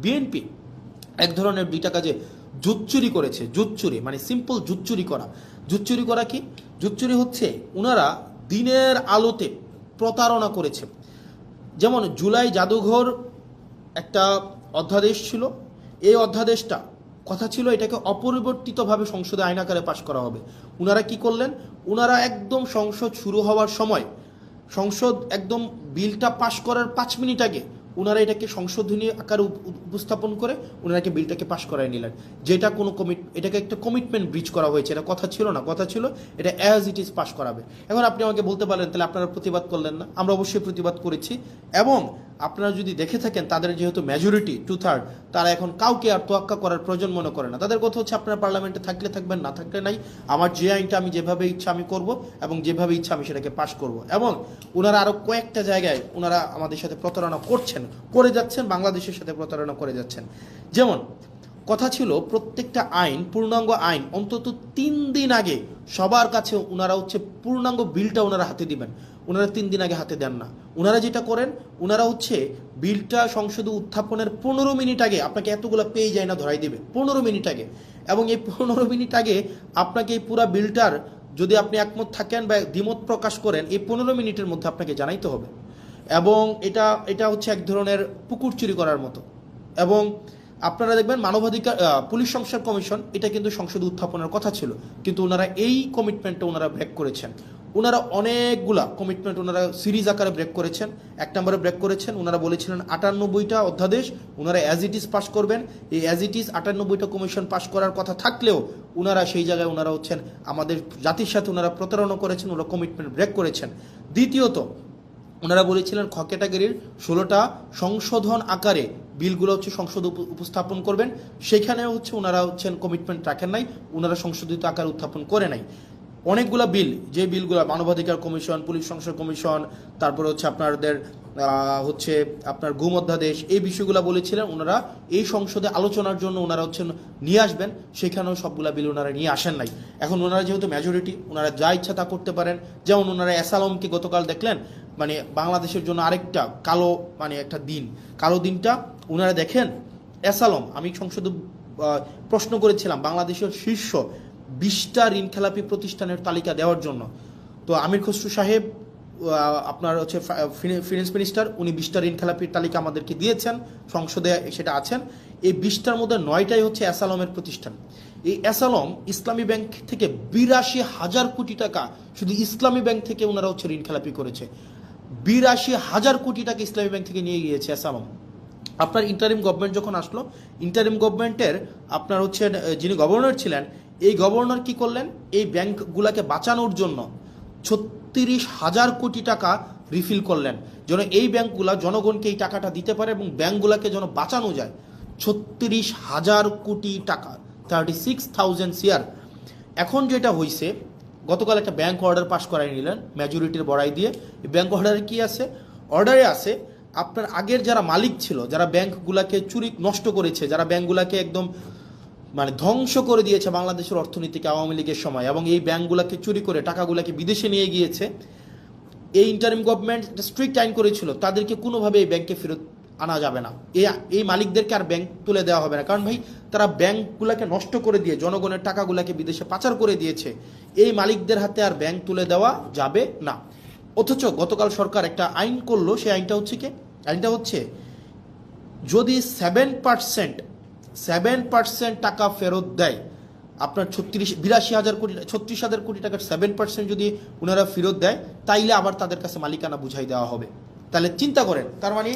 BNP এক ধরনের 2 টাকা যে জুত চুরি করেছে, জুত চুরি মানে সিম্পল জুত চুরি করা। জুত চুরি করা কি? জুত চুরি হচ্ছে ওনারা দিনের আলোতে প্রতারণা করেছে। যেমন জুলাই জাদুঘর একটা অধ্যাদেশ ছিল, এই অধ্যাদেশটা কথা ছিল এটাকে অপরিবর্তিতভাবে সংসদে আইন আকারে পাশ করা হবে। ওনারা কি করলেন? ওনারা একদম সংসদ শুরু হওয়ার সময়, সংসদ একদম বিলটা পাশ করার 5 মিনিট আগে ওনারা এটাকে সংশোধনী আকারে উপস্থাপন করে ওনারাকে বিলটাকে পাশ করায় নিলেন, যেটা কোনো এটাকে একটা কমিটমেন্ট ব্রিচ করা হয়েছে। এটা কথা ছিল না, কথা ছিল এটা অ্যাজ ইট ইজ পাশ করাবে। এখন আপনি আমাকে বলতে পারেন তাহলে আপনারা প্রতিবাদ করলেন না? আমরা অবশ্যই প্রতিবাদ করেছি, এবং আপনারা যদি দেখে থাকেন তাদের যেহেতু মেজরিটি 2/3, তারা এখন কাউকে আর তোয়াক্কা করার প্রয়োজন মনে করে না। তাদের কথা হচ্ছে আপনারা পার্লামেন্টে থাকলে থাকবেন, না থাকলে নাই, আমার যে আইনটা আমি যেভাবে ইচ্ছা আমি করব এবং যেভাবে ইচ্ছা আমি সেটাকে পাশ করব। এবং ওনারা আরও কয়েকটা জায়গায় ওনারা আমাদের সাথে প্রতারণা করে যাচ্ছেন, বাংলাদেশের সাথে প্রতারণা করে যাচ্ছেন। যেমন কথা ছিল প্রত্যেকটা আইন, পূর্ণাঙ্গ আইন অন্তত 3 দিন আগে সবার কাছে ওনারা হচ্ছে পূর্ণাঙ্গ বিলটা ওনারা হাতে দিবেন। ওনারা 3 দিন আগে হাতে দেন না। ওনারা যেটা করেন, ওনারা হচ্ছে বিলটা সংসদে উত্থাপনের 15 মিনিট আগে আপনাকে এতগুলো পেয়ে যায় না ধরাই দেবে 15 মিনিট আগে। এবং এই 15 মিনিট আগে আপনাকে এই পুরা বিলটার যদি আপনি একমত থাকেন বা দ্বিমত প্রকাশ করেন, এই 15 মিনিটের মধ্যে আপনাকে জানাইতে হবে। এবং এটা হচ্ছে এক ধরনের পুকুর চুরি করার মতো। এবং আপনারা দেখবেন মানবাধিকার পুলিশ সংস্কার কমিশন, এটা কিন্তু সংসদে উত্থাপনের কথা ছিল, কিন্তু ওনারা এই কমিটমেন্টটা ওনারা ব্রেক করেছেন। ওনারা অনেকগুলা কমিটমেন্ট ওনারা সিরিজ আকারে ব্রেক করেছেন। 1 নম্বরে ব্রেক করেছেন, ওনারা বলেছিলেন 98টা অধ্যাদেশ ওনারা অ্যাজ ইট ইজ পাস করবেন। এই অ্যাজ ইট ইজ 98টা কমিশন পাস করার কথা থাকলেও ওনারা সেই জায়গায় ওনারা হচ্ছেন আমাদের জাতির সাথে ওনারা প্রতারণা করেছেন, ওনারা কমিটমেন্ট ব্রেক করেছেন। দ্বিতীয়ত ওনারা বলেছিলেন খ ক্যাটাগরির 16টা সংশোধন আকারে বিলগুলো হচ্ছে সংসদে উপস্থাপন করবেন, সেখানে হচ্ছে ওনারা হচ্ছেন কমিটমেন্ট রাখেন নাই, ওনারা সংশোধিত আকারে উত্থাপন করে নাই। অনেকগুলা বিল, যে বিলগুলো মানবাধিকার কমিশন, পুলিশ সংস্কার কমিশন, তারপরে হচ্ছে আপনার গুম অধ্যাদেশ, এই বিষয়গুলো বলেছিলেন ওনারা এই সংসদে আলোচনার জন্য ওনারা হচ্ছেন নিয়ে আসবেন, সেখানেও সবগুলা বিল ওনারা নিয়ে আসেন নাই। এখন ওনারা যেহেতু মেজরিটি, ওনারা যা ইচ্ছা তা করতে পারেন। যেমন ওনারা অ্যাসালমকে গতকাল দেখলেন, মানে বাংলাদেশের জন্য আরেকটা কালো, মানে একটা দিন, কালো দিনটা ওনারা দেখেন। অ্যাসালম, আমি সংসদে প্রশ্ন করেছিলাম বাংলাদেশের শীর্ষ 20টা ঋণ খেলাপি প্রতিষ্ঠানের তালিকা দেওয়ার জন্য। তো আমির খসরু সাহেব আপনার হচ্ছে ফিনান্স মিনিস্টার, উনি 20টা ঋণ খেলাপির তালিকা আমাদেরকে দিয়েছেন, সংসদে সেটা আছেন। এই 20টার মধ্যে 9টাই হচ্ছে অ্যাসালমের প্রতিষ্ঠান। এই অ্যাসালম ইসলামী ব্যাংক থেকে 82,000 কোটি টাকা শুধু ইসলামী ব্যাংক থেকে ওনারা হচ্ছে ঋণ খেলাপি করেছে। 82,000 কোটি টাকা ইসলামী ব্যাংক থেকে নিয়ে গিয়েছে অ্যাসালম। আপনার ইন্টারিম গভর্নমেন্ট যখন আসলো, ইন্টারিম গভর্নমেন্টের আপনার হচ্ছে যিনি গভর্নর ছিলেন, এই গভর্নর কি করলেন, এই ব্যাংকগুলোকে বাঁচানোর জন্য 36,000 কোটি টাকা রিফিল করলেন, যেন এই ব্যাংকগুলা জনগণকে এই টাকাটা দিতে পারে এবং ব্যাংকগুলোকে যেন বাঁচানো যায়। 36,000 কোটি টাকা, 36,000 CR। এখন যেটা হয়েছে, গতকাল একটা ব্যাংক অর্ডার পাস করাই নিলেন মেজরিটির বড়াই দিয়ে। এই ব্যাংক অর্ডারে কি আছে? অর্ডারে আছে আপনার আগের যারা মালিক ছিল, যারা ব্যাংকগুলোকে নষ্ট করেছে, যারা ব্যাংকগুলোকে একদম মানে ধ্বংস করে দিয়েছে বাংলাদেশের অর্থনীতিকে আওয়ামী লীগের সময়, এবং এই ব্যাংকগুলোকে চুরি করে টাকাগুলোকে বিদেশে নিয়ে গিয়েছে, এই ইন্টারিম গভর্নমেন্ট স্ট্রিক্ট আইন করেছিল তাদেরকে কোনোভাবে এই ব্যাংকে ফেরত আনা যাবে না। এই মালিকদেরকে আর ব্যাংক তুলে দেওয়া হবে না, কারণ ভাই তারা ব্যাংকগুলোকে নষ্ট করে দিয়ে জনগণের টাকাগুলোকে বিদেশে পাচার করে দিয়েছে। এই মালিকদের হাতে আর ব্যাংক তুলে দেওয়া যাবে না। অথচ গতকাল সরকার একটা আইন করলো, সেই আইনটা হচ্ছে কি? আইনটা হচ্ছে যদি 7% টাকা ফেরত দেয়, আপনার 36,000 কোটি টাকার 7% যদি ওনারা ফেরত দেয়, তাইলে আবার তাদের কাছে মালিকানা বুঝাই দেওয়া হবে। তাহলে চিন্তা করেন, তার মানে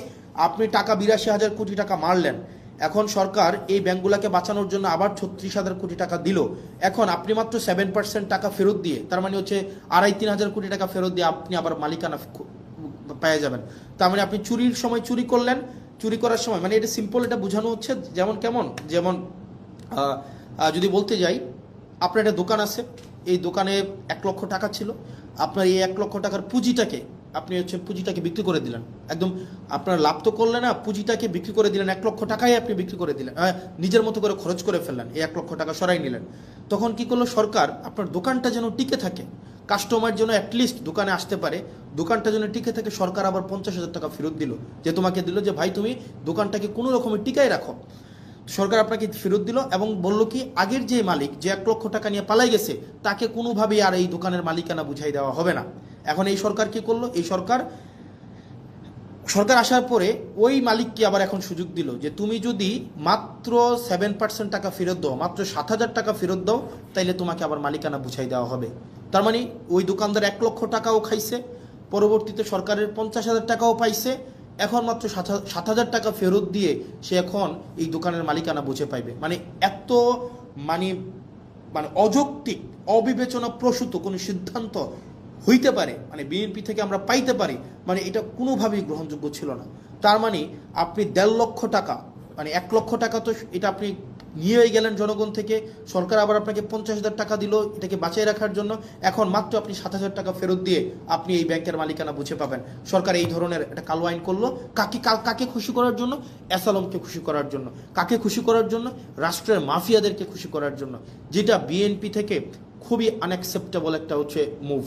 আপনি টাকা 82,000 কোটি টাকা মারলেন, এখন সরকার এই ব্যাংকগুলোকে বাঁচানোর জন্য আবার 36,000 কোটি টাকা দিল। এখন আপনি মাত্র 7% টাকা ফেরত দিয়ে, তার মানে হচ্ছে 2,500-3,000 কোটি টাকা ফেরত দিয়ে আপনি আবার মালিকানা পেয়ে যাবেন। তার মানে আপনি চুরির সময় চুরি করলেন, চুরি করার সময়, মানে এটা সিম্পল, এটা বোঝানো হচ্ছে যেমন যদি বলতে যাই, আপনার একটা দোকান আছে, এই দোকানে 1 লক্ষ টাকা ছিল, আপনার এই 1 লক্ষ টাকার পুঁজিটাকে বিক্রি করে দিলেন, একদম আপনার লাভ তো করলেন না, পুঁজিটাকে বিক্রি করে দিলেন, 1 লক্ষ টাকাই আপনি বিক্রি করে দিলেন, নিজের মতো করে খরচ করে ফেললেন, এই 1 লক্ষ টাকা সরাই নিলেন। তখন কি করলো সরকার, আপনার দোকানটা যেন টিকে থাকে, কাস্টমার যেন অ্যাটলিস্ট দোকানে আসতে পারে, দোকানটা যেন টিকে থাকে, সরকার আবার 50,000 টাকা ফেরত দিল, যে তোমাকে দিল যে ভাই তুমি দোকানটাকে কোনো রকমের টিকায় রাখো। সরকার আপনাকে ফেরত দিল এবং বলল কি আগের যে মালিক যে 1 লক্ষ টাকা নিয়ে পালাই গেছে তাকে কোনোভাবেই আর এই দোকানের মালিকানা বুঝাই দেওয়া হবে না। এখন এই সরকার কি করলো, এই সরকার আসার পরে ওই মালিককে আবার এখন সুযোগ দিল যে তুমি যদি মাত্র 7% টাকা ফেরত দাও, মাত্র 7,000 টাকা ফেরত দাও, তাইলে তোমাকে আবার মালিকানা বুঝাই দেওয়া হবে। তার মানে ওই দোকানদার 1 লক্ষ টাকাও খাইছে, পরবর্তীতে সরকারের 50,000 টাকাও পাইছে, এখন মাত্র 7,000 টাকা ফেরত দিয়ে সে এখন এই দোকানের মালিকানা বুঝে পাইবে। মানে এত মানে মানে অযৌক্তিক অবিবেচনা প্রসূত কোনো সিদ্ধান্ত হইতে পারে, মানে বিএনপি থেকে আমরা পাইতে পারি, মানে এটা কোনোভাবেই গ্রহণযোগ্য ছিল না। তার মানে আপনি 1.5 লক্ষ টাকা, মানে 1 লক্ষ টাকা তো এটা আপনি নিয়েই গেলেন জনগণ থেকে, সরকার আবার আপনাকে 50,000 টাকা দিল এটাকে বাঁচিয়ে রাখার জন্য, এখন মাত্র আপনি 7,000 টাকা ফেরত দিয়ে আপনি এই ব্যাংকের মালিকানা বুঝে পাবেন। সরকার এই ধরনের একটা কালো আইন করলো, কাকে খুশি করার জন্য? অ্যাসালমকে খুশি করার জন্য। কাকে খুশি করার জন্য? রাষ্ট্রের মাফিয়াদেরকে খুশি করার জন্য, যেটা বিএনপি থেকে খুবই আনঅ্যাকসেপ্টেবল একটা হচ্ছে মুভ।